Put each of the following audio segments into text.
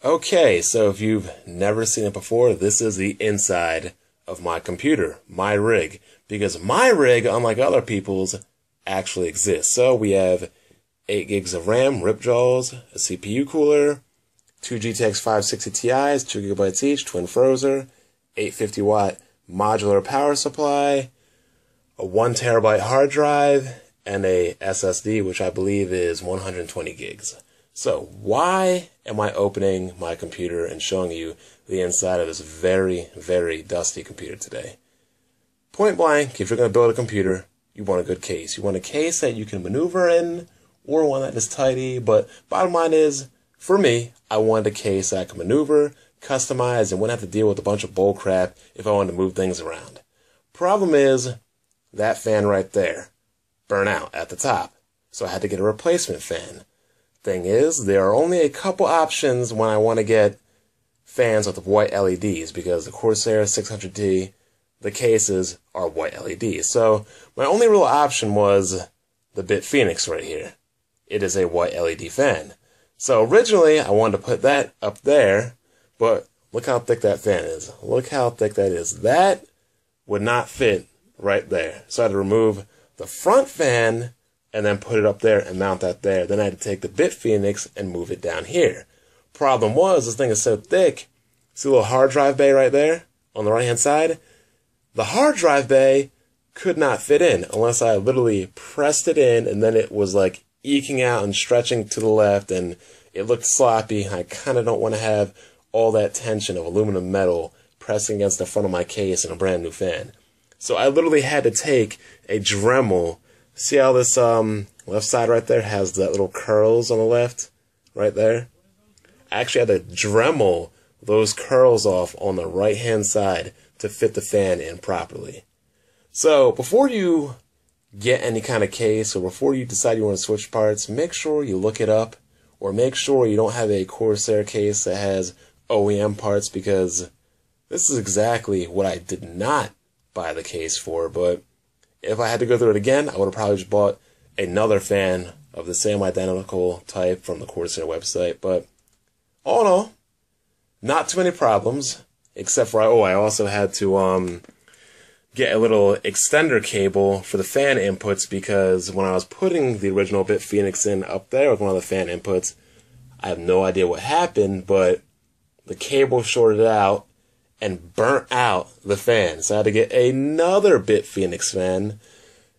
Okay, so if you've never seen it before, this is the inside of my computer, my rig. Because my rig, unlike other people's, actually exists. So we have 8 gigs of RAM, rip jaws, a CPU cooler, 2 GTX 560 Ti's, 2 gigabytes each, twin Frozer, 850 watt modular power supply, a 1 terabyte hard drive, and a SSD, which I believe is 120 gigs. So why am I opening my computer and showing you the inside of this very, very dusty computer today? Point blank, if you're going to build a computer, you want a good case. You want a case that you can maneuver in, or one that is tidy, but bottom line is, for me, I wanted a case that I could maneuver, customize, and wouldn't have to deal with a bunch of bull crap if I wanted to move things around. Problem is, that fan right there burnt out at the top, so I had to get a replacement fan. Thing is, there are only a couple options when I want to get fans with white LEDs, because the Corsair 600D, the cases are white LEDs. So my only real option was the Bit Phoenix right here. It is a white LED fan. So originally I wanted to put that up there, but look how thick that fan is. Look how thick that is. That would not fit right there. So I had to remove the front fan and then put it up there and mount that there. Then I had to take the Bit Phoenix and move it down here. Problem was, this thing is so thick. See a little hard drive bay right there on the right hand side? The hard drive bay could not fit in unless I literally pressed it in, and then it was like eking out and stretching to the left, and it looked sloppy. I kind of don't want to have all that tension of aluminum metal pressing against the front of my case in a brand new fan. So I literally had to take a Dremel. See how this left side right there has that little curls on the left right there? I actually had to Dremel those curls off on the right hand side to fit the fan in properly. So before you get any kind of case, or before you decide you want to switch parts, make sure you look it up, or make sure you don't have a Corsair case that has OEM parts, because this is exactly what I did not buy the case for. But if I had to go through it again, I would have probably just bought another fan of the same identical type from the Corsair website. But all in all, not too many problems, except for, I also had to get a little extender cable for the fan inputs, because when I was putting the original Bit Phoenix in up there with one of the fan inputs, I have no idea what happened, but the cable shorted out and burnt out the fan. So I had to get another Bit Phoenix fan.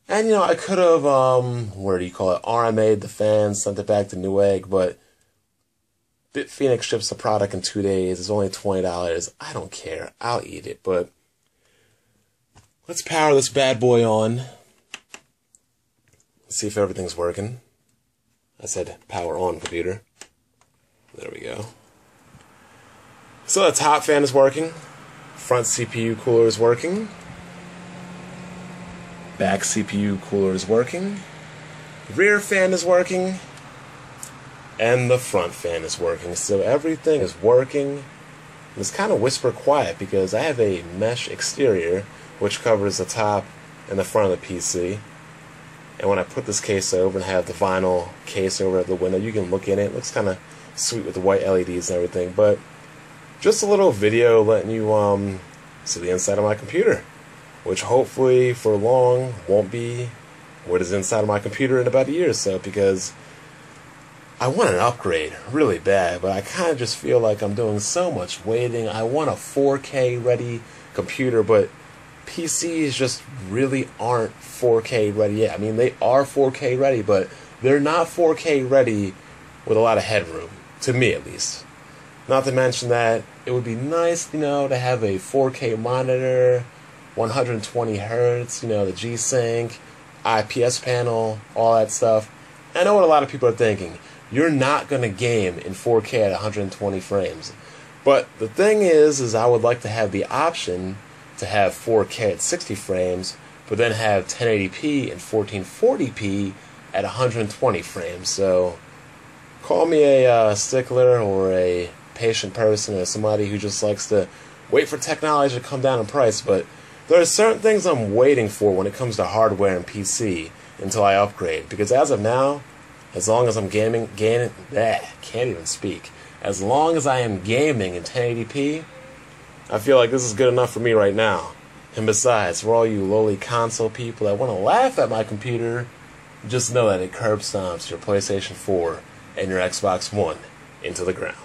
And, I could have, RMA'd the fan, sent it back to Newegg, but Bit Phoenix ships the product in 2 days. It's only $20. I don't care. I'll eat it. But let's power this bad boy on. See if everything's working. I said power on, computer. There we go. So the top fan is working. Front CPU cooler is working. Back CPU cooler is working. Rear fan is working. And the front fan is working. So everything is working. It's kind of whisper quiet because I have a mesh exterior which covers the top and the front of the PC. And when I put this case over and have the vinyl case over at the window, you can look in it. It looks kind of sweet with the white LEDs and everything. But just a little video letting you see the inside of my computer, which hopefully for long won't be what is inside of my computer in about a year or so, because I want an upgrade really bad, but I kind of just feel like I'm doing so much waiting. I want a 4K ready computer, but PCs just really aren't 4K ready yet. I mean, they are 4K ready, but they're not 4K ready with a lot of headroom, to me at least. Not to mention that it would be nice, to have a 4K monitor, 120 hertz, the G-Sync, IPS panel, all that stuff. I know what a lot of people are thinking. You're not going to game in 4K at 120 frames. But the thing is I would like to have the option to have 4K at 60 frames, but then have 1080p and 1440p at 120 frames. So call me a stickler or a patient person or somebody who just likes to wait for technology to come down in price, but there are certain things I'm waiting for when it comes to hardware and PC until I upgrade. Because as of now, as long as I'm can't even speak. as long as I am gaming in 1080p, I feel like this is good enough for me right now. And besides, for all you lowly console people that want to laugh at my computer, just know that it curb stomps your PlayStation 4 and your Xbox One into the ground.